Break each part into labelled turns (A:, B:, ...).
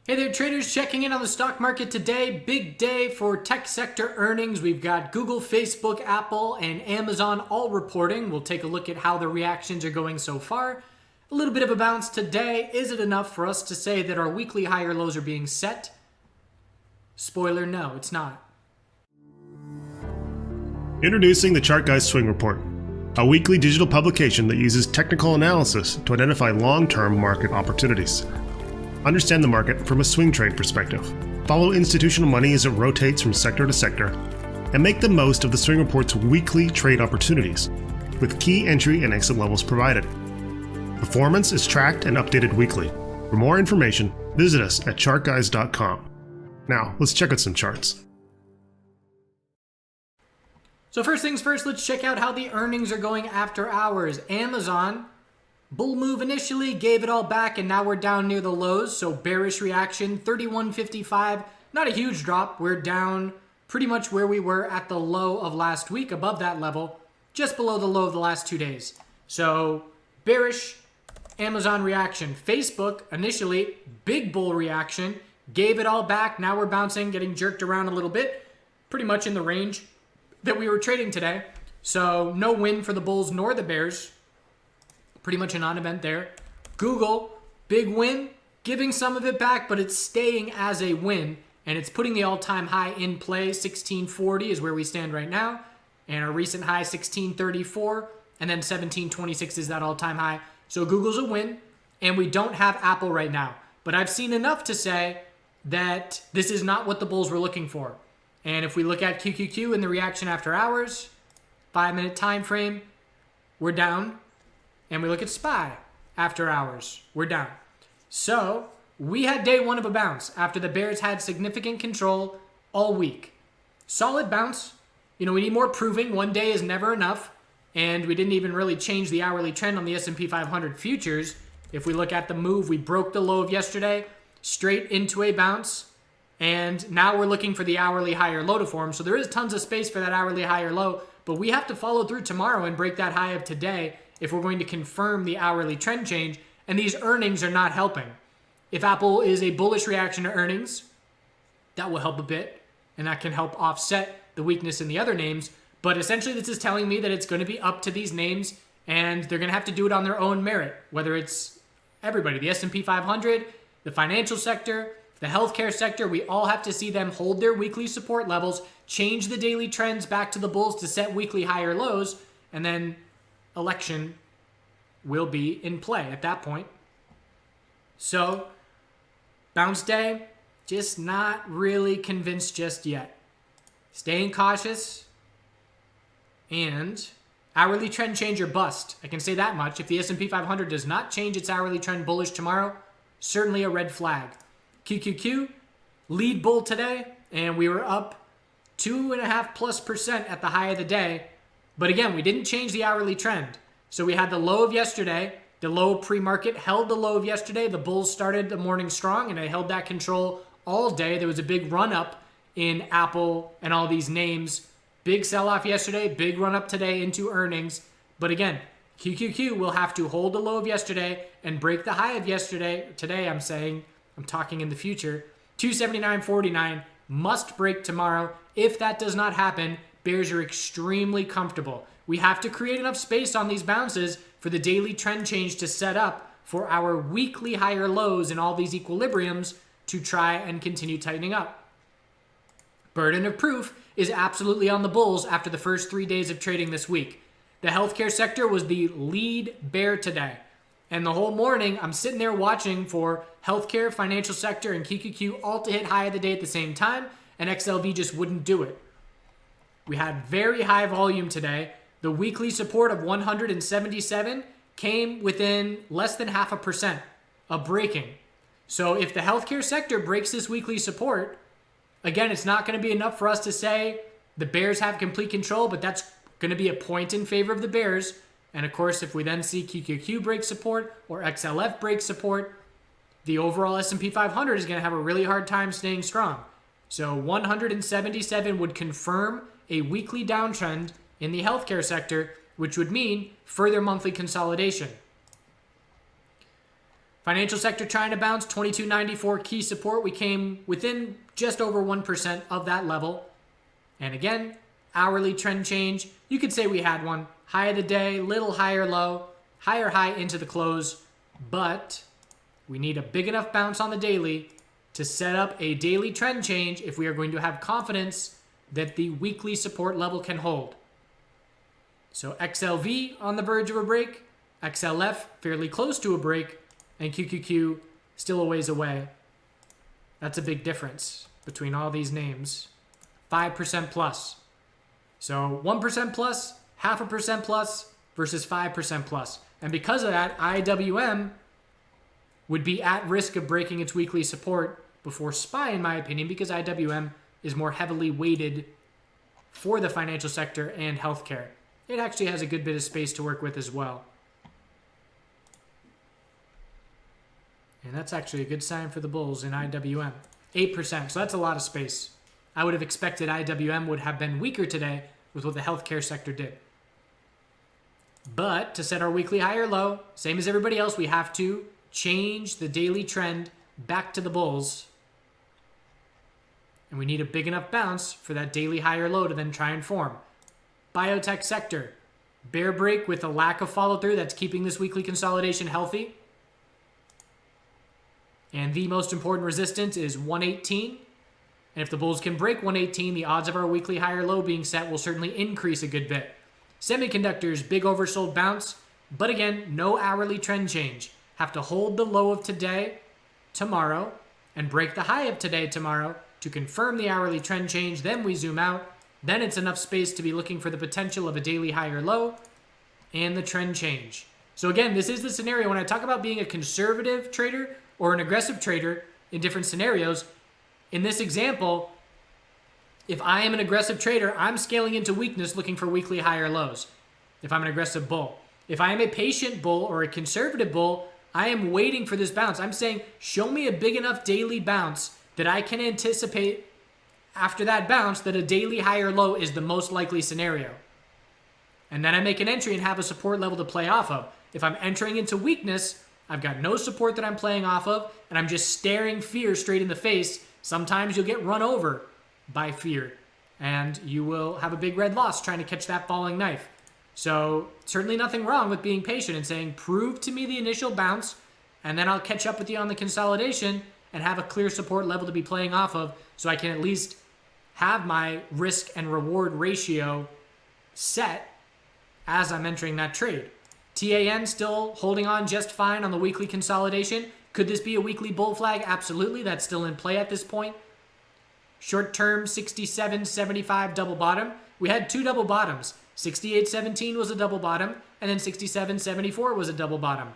A: Hey there, traders, checking in on the stock market today. Big day for tech sector earnings. We've got Google, Facebook, Apple, and Amazon all reporting. We'll take a look at how the reactions are going so far. A little bit of a bounce today. Is it enough for us to say that our weekly higher lows are being set? Spoiler, no, it's not.
B: Introducing the Chart Guy's Swing Report, a weekly digital publication that uses technical analysis to identify long-term market opportunities. Understand the market from a swing trade perspective. Follow institutional money as it rotates from sector to sector, and make the most of the Swing Report's weekly trade opportunities, with key entry and exit levels provided. Performance is tracked and updated weekly. For more information, visit us at chartguys.com. Now, let's check out some charts.
A: So first things first, let's check out how the earnings are going after hours. Amazon, bull move initially, gave it all back, and now we're down near the lows, so bearish reaction, 31.55. Not a huge drop. We're down pretty much where we were at the low of last week, above that level, just below the low of the last 2 days. So bearish Amazon reaction. Facebook, initially, big bull reaction, gave it all back. Now we're bouncing, getting jerked around a little bit, pretty much in the range that we were trading today. So no win for the bulls nor the bears. Pretty much a non-event there. Google, big win, giving some of it back, but it's staying as a win, and it's putting the all-time high in play. 1640 is where we stand right now, and our recent high 1634, and then 1726 is that all-time high. So Google's a win, and we don't have Apple right now. But I've seen enough to say that this is not what the bulls were looking for. And if we look at QQQ in the reaction after hours, 5-minute time frame, we're down. And we look at SPY after hours, we're down. So we had day one of a bounce after the bears had significant control all week. Solid bounce. We need more proving. One day is never enough. And we didn't even really change the hourly trend on the S&P 500 futures. If we look at the move, we broke the low of yesterday, straight into a bounce. And now we're looking for the hourly higher low to form. So there is tons of space for that hourly higher low. But we have to follow through tomorrow and break that high of today if we're going to confirm the hourly trend change, and these earnings are not helping. If Apple is a bullish reaction to earnings, that will help a bit, and that can help offset the weakness in the other names. But essentially, this is telling me that it's going to be up to these names, and they're going to have to do it on their own merit, whether it's everybody, the S&P 500, the financial sector, the healthcare sector. We all have to see them hold their weekly support levels, change the daily trends back to the bulls to set weekly higher lows, and then election will be in play at that point. So, bounce day, just not really convinced just yet. Staying cautious, and hourly trend change or bust. I can say that much. If the S&P 500 does not change its hourly trend bullish tomorrow, certainly a red flag. QQQ, lead bull today, and we were up 2.5%+ at the high of the day. But again, we didn't change the hourly trend. So we had the low of yesterday. The low pre-market held the low of yesterday. The bulls started the morning strong, and they held that control all day. There was a big run-up in Apple and all these names. Big sell-off yesterday, big run-up today into earnings. But again, QQQ will have to hold the low of yesterday and break the high of yesterday. Today, I'm talking in the future. 279.49 must break tomorrow. If that does not happen, bears are extremely comfortable. We have to create enough space on these bounces for the daily trend change to set up for our weekly higher lows in all these equilibriums to try and continue tightening up. Burden of proof is absolutely on the bulls after the first 3 days of trading this week. The healthcare sector was the lead bear today. And the whole morning, I'm sitting there watching for healthcare, financial sector, and QQQ all to hit high of the day at the same time, and XLV just wouldn't do it. We had very high volume today. The weekly support of 177 came within less than 0.5% of breaking. So if the healthcare sector breaks this weekly support, again, it's not going to be enough for us to say the bears have complete control, but that's going to be a point in favor of the bears. And of course, if we then see QQQ break support or XLF break support, the overall S&P 500 is going to have a really hard time staying strong. So 177 would confirm a weekly downtrend in the healthcare sector, which would mean further monthly consolidation. Financial sector trying to bounce, 2294 key support. We came within just over 1% of that level. And again, hourly trend change. You could say we had one. High of the day, little higher low, higher high into the close. But we need a big enough bounce on the daily to set up a daily trend change if we are going to have confidence that the weekly support level can hold. So XLV on the verge of a break, XLF fairly close to a break, and QQQ still a ways away. That's a big difference between all these names. 5% plus. So 1% plus, 0.5% plus versus 5% plus. And because of that, IWM would be at risk of breaking its weekly support before SPY, in my opinion, because IWM is more heavily weighted for the financial sector and healthcare. It actually has a good bit of space to work with as well. And that's actually a good sign for the bulls in IWM. 8%, so that's a lot of space. I would have expected IWM would have been weaker today with what the healthcare sector did. But to set our weekly high or low, same as everybody else, we have to change the daily trend back to the bulls. And we need a big enough bounce for that daily high or low to then try and form. Biotech sector, bear break with a lack of follow through that's keeping this weekly consolidation healthy. And the most important resistance is 118. And if the bulls can break 118, the odds of our weekly high or low being set will certainly increase a good bit. Semiconductors, big oversold bounce. But again, no hourly trend change. Have to hold the low of today, tomorrow, and break the high of today, tomorrow, to confirm the hourly trend change. Then we zoom out. Then it's enough space to be looking for the potential of a daily high or low and the trend change. So again, this is the scenario when I talk about being a conservative trader or an aggressive trader in different scenarios. In this example, if I am an aggressive trader, I'm scaling into weakness looking for weekly high or lows if I'm an aggressive bull. If I am a patient bull or a conservative bull, I am waiting for this bounce. I'm saying, show me a big enough daily bounce that I can anticipate after that bounce that a daily high or low is the most likely scenario. And then I make an entry and have a support level to play off of. If I'm entering into weakness, I've got no support that I'm playing off of, and I'm just staring fear straight in the face. Sometimes you'll get run over by fear, and you will have a big red loss trying to catch that falling knife. So certainly nothing wrong with being patient and saying, prove to me the initial bounce, and then I'll catch up with you on the consolidation and have a clear support level to be playing off of so I can at least have my risk and reward ratio set as I'm entering that trade. TAN still holding on just fine on the weekly consolidation. Could this be a weekly bull flag? Absolutely. That's still in play at this point. Short term 67.75 double bottom. We had two double bottoms. 68.17 was a double bottom, and then 67.74 was a double bottom.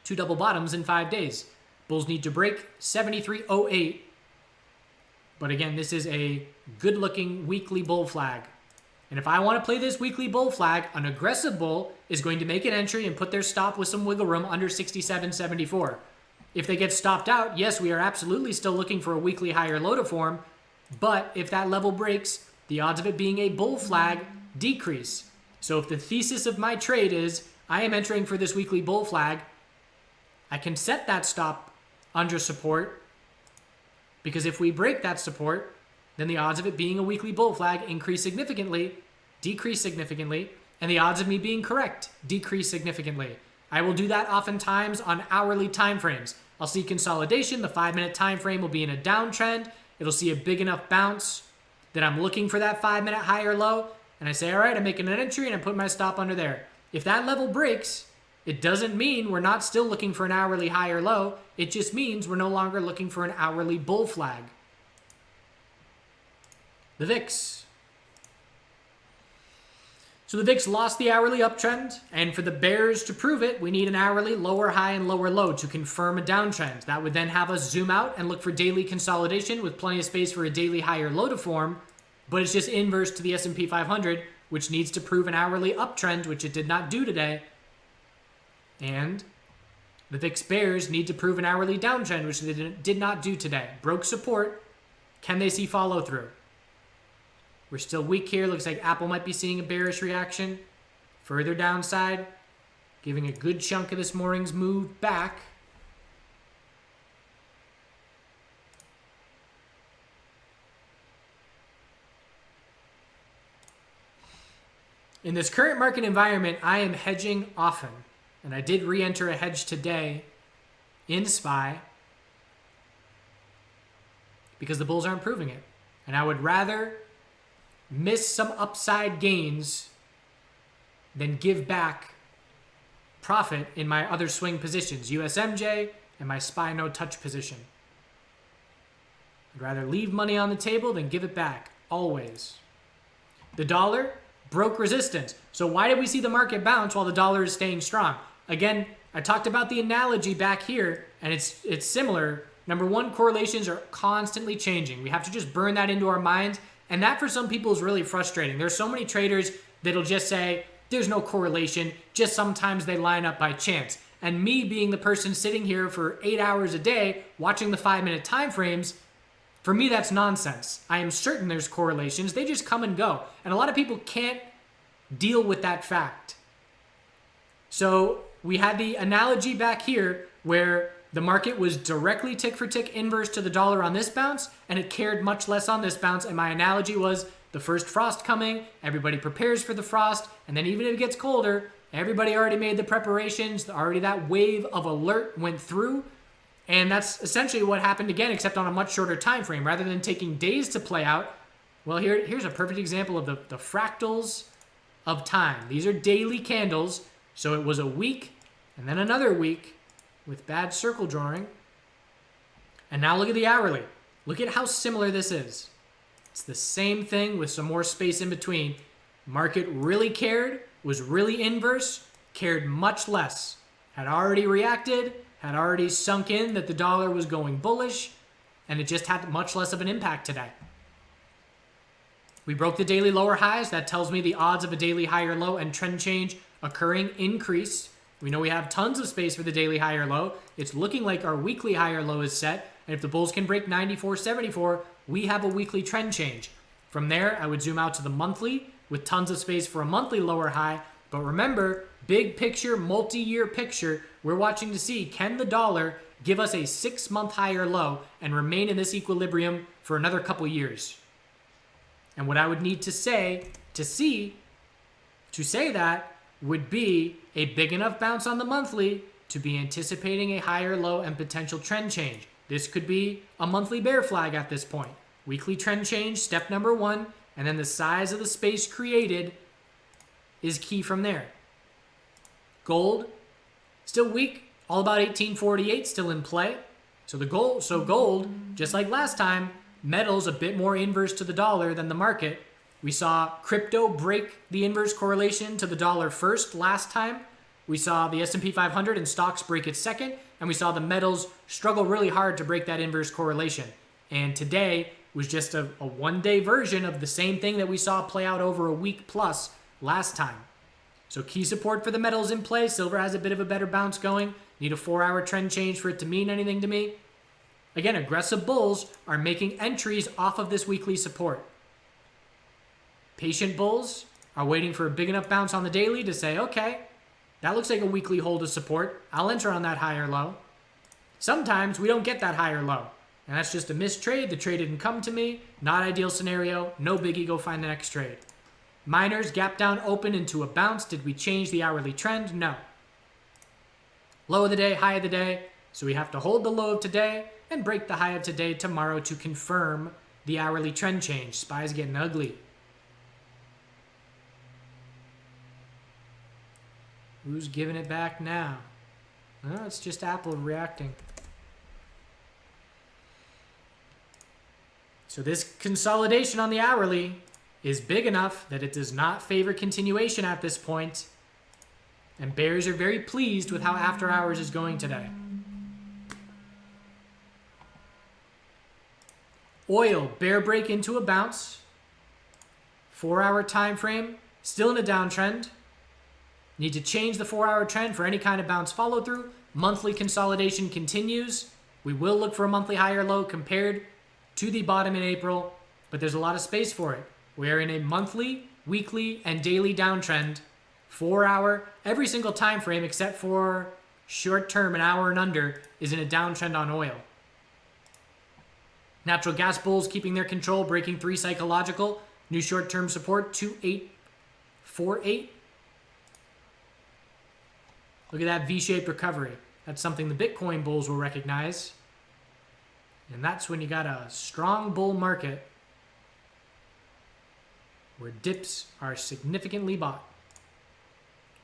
A: Two double bottoms in 5 days. Bulls need to break 73.08. But again, this is a good-looking weekly bull flag. And if I want to play this weekly bull flag, an aggressive bull is going to make an entry and put their stop with some wiggle room under 67.74. If they get stopped out, yes, we are absolutely still looking for a weekly higher low to form. But if that level breaks, the odds of it being a bull flag decrease. So if the thesis of my trade is I am entering for this weekly bull flag, I can set that stop under support, because if we break that support, then the odds of it being a weekly bull flag increase significantly, decrease significantly, and the odds of me being correct decrease significantly. I will do that oftentimes on hourly time frames. I'll see consolidation. The 5-minute time frame will be in a downtrend. It'll see a big enough bounce that I'm looking for that 5-minute high or low, and I say, all right, I'm making an entry and I put my stop under there. If that level breaks, it doesn't mean we're not still looking for an hourly high or low. It just means we're no longer looking for an hourly bull flag. The VIX. So the VIX lost the hourly uptrend, and for the bears to prove it, we need an hourly lower high and lower low to confirm a downtrend. That would then have us zoom out and look for daily consolidation with plenty of space for a daily higher low to form, but it's just inverse to the S&P 500, which needs to prove an hourly uptrend, which it did not do today. And the VIX bears need to prove an hourly downtrend, which they did not do today. Broke support. Can they see follow through? We're still weak here. Looks like Apple might be seeing a bearish reaction. Further downside, giving a good chunk of this morning's move back. In this current market environment, I am hedging often. And I did re-enter a hedge today in SPY because the bulls aren't proving it. And I would rather miss some upside gains than give back profit in my other swing positions, USMJ and my SPY no touch position. I'd rather leave money on the table than give it back, always. The dollar broke resistance. So why did we see the market bounce while the dollar is staying strong? Again, I talked about the analogy back here, and it's similar. Number one, correlations are constantly changing. We have to just burn that into our minds, and that for some people is really frustrating. There's so many traders that'll just say, there's no correlation, just sometimes they line up by chance. And me being the person sitting here for 8 hours a day watching the 5-minute time frames, for me that's nonsense. I am certain there's correlations, they just come and go. And a lot of people can't deal with that fact. So we had the analogy back here where the market was directly tick for tick inverse to the dollar on this bounce, and it cared much less on this bounce. And my analogy was the first frost coming, everybody prepares for the frost, and then even if it gets colder, everybody already made the preparations, already that wave of alert went through. And that's essentially what happened again, except on a much shorter time frame. Rather than taking days to play out, well, here's a perfect example of the fractals of time. These are daily candles, so it was a week and then another week with bad circle drawing. And now look at the hourly. Look at how similar this is. It's the same thing with some more space in between. Market really cared, was really inverse, cared much less. Had already reacted, had already sunk in that the dollar was going bullish, and it just had much less of an impact today. We broke the daily lower highs. That tells me the odds of a daily higher low and trend change occurring increase. We know we have tons of space for the daily higher low. It's looking like our weekly higher low is set. And if the bulls can break 94.74, we have a weekly trend change. From there, I would zoom out to the monthly with tons of space for a monthly lower high. But remember, big picture, multi-year picture, we're watching to see, can the dollar give us a 6-month higher low and remain in this equilibrium for another couple years? And what I would need to say that would be a big enough bounce on the monthly to be anticipating a higher low and potential trend change. This could be a monthly bear flag at this point. Weekly trend change, step number 1, and then the size of the space created is key from there. Gold, still weak, all about 1848, still in play. So gold, just like last time, metals a bit more inverse to the dollar than the market. We saw crypto break the inverse correlation to the dollar first last time. We saw the S&P 500 and stocks break it second, and we saw the metals struggle really hard to break that inverse correlation. And today was just a one-day version of the same thing that we saw play out over a week plus last time. So key support for the metals in play. Silver has a bit of a better bounce going. Need a 4-hour trend change for it to mean anything to me. Again, aggressive bulls are making entries off of this weekly support. Patient bulls are waiting for a big enough bounce on the daily to say, okay, that looks like a weekly hold of support. I'll enter on that higher low. Sometimes we don't get that higher low. And that's just a missed trade. The trade didn't come to me. Not ideal scenario. No biggie. Go find the next trade. Miners, gap down, open into a bounce. Did we change the hourly trend? No. Low of the day, high of the day. So we have to hold the low of today and break the high of today tomorrow to confirm the hourly trend change. SPY's getting ugly. Who's giving it back now? Oh, it's just Apple reacting. So this consolidation on the hourly is big enough that it does not favor continuation at this point. And bears are very pleased with how after hours is going today. Oil, bear break into a bounce. 4-hour time frame, still in a downtrend. Need to change the 4-hour trend for any kind of bounce follow through. Monthly consolidation continues. We will look for a monthly higher low compared to the bottom in April, but there's a lot of space for it. We are in a monthly, weekly, and daily downtrend. 4-hour, every single time frame except for short term, an hour and under, is in a downtrend on oil. Natural gas bulls keeping their control, breaking 3 psychological. New short-term support, 4.8. Look at that V-shaped recovery. That's something the Bitcoin bulls will recognize. And that's when you got a strong bull market where dips are significantly bought.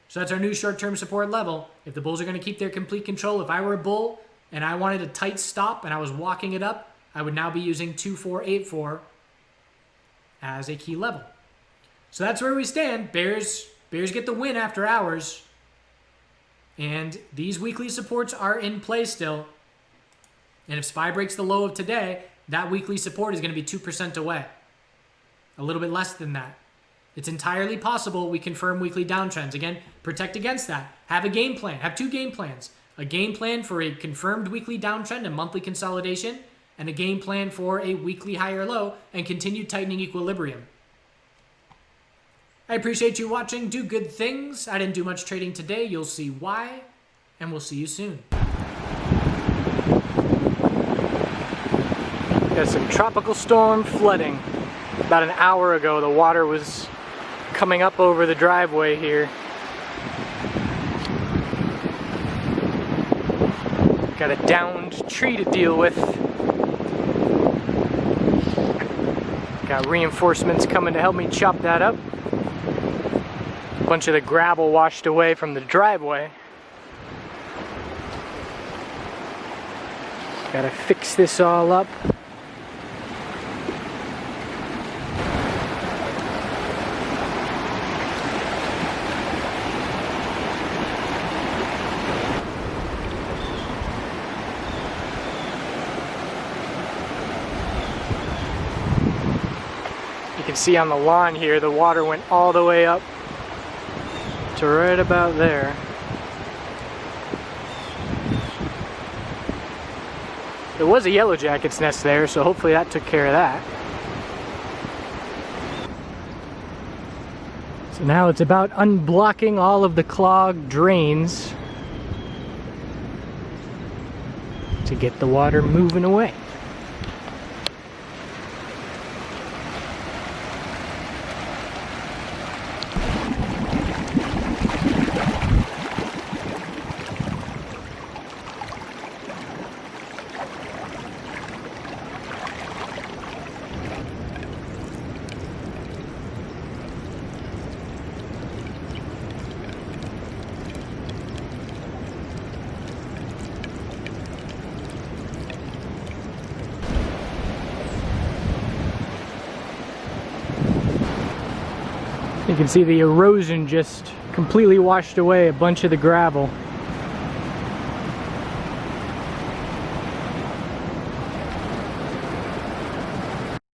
A: So that's our new short-term support level. If the bulls are going to keep their complete control, if I were a bull and I wanted a tight stop and I was walking it up, I would now be using 2484 as a key level. So that's where we stand. Bears get the win after hours. And these weekly supports are in play still. And if SPY breaks the low of today, that weekly support is going to be 2% away. A little bit less than that. It's entirely possible we confirm weekly downtrends. Again, protect against that. Have a game plan. Have two game plans. A game plan for a confirmed weekly downtrend and monthly consolidation, and a game plan for a weekly higher low and continued tightening equilibrium. I appreciate you watching. Do good things. I didn't do much trading today. You'll see why, and we'll see you soon. Got some tropical storm flooding. About an hour ago, the water was coming up over the driveway here. Got a downed tree to deal with. Got reinforcements coming to help me chop that up. A bunch of the gravel washed away from the driveway. Gotta fix this all up. You can see on the lawn here, the water went all the way up to right about there. There was a yellow jacket's nest there, so hopefully that took care of that. So now it's about unblocking all of the clogged drains to get the water moving away. You can see the erosion just completely washed away a bunch of the gravel.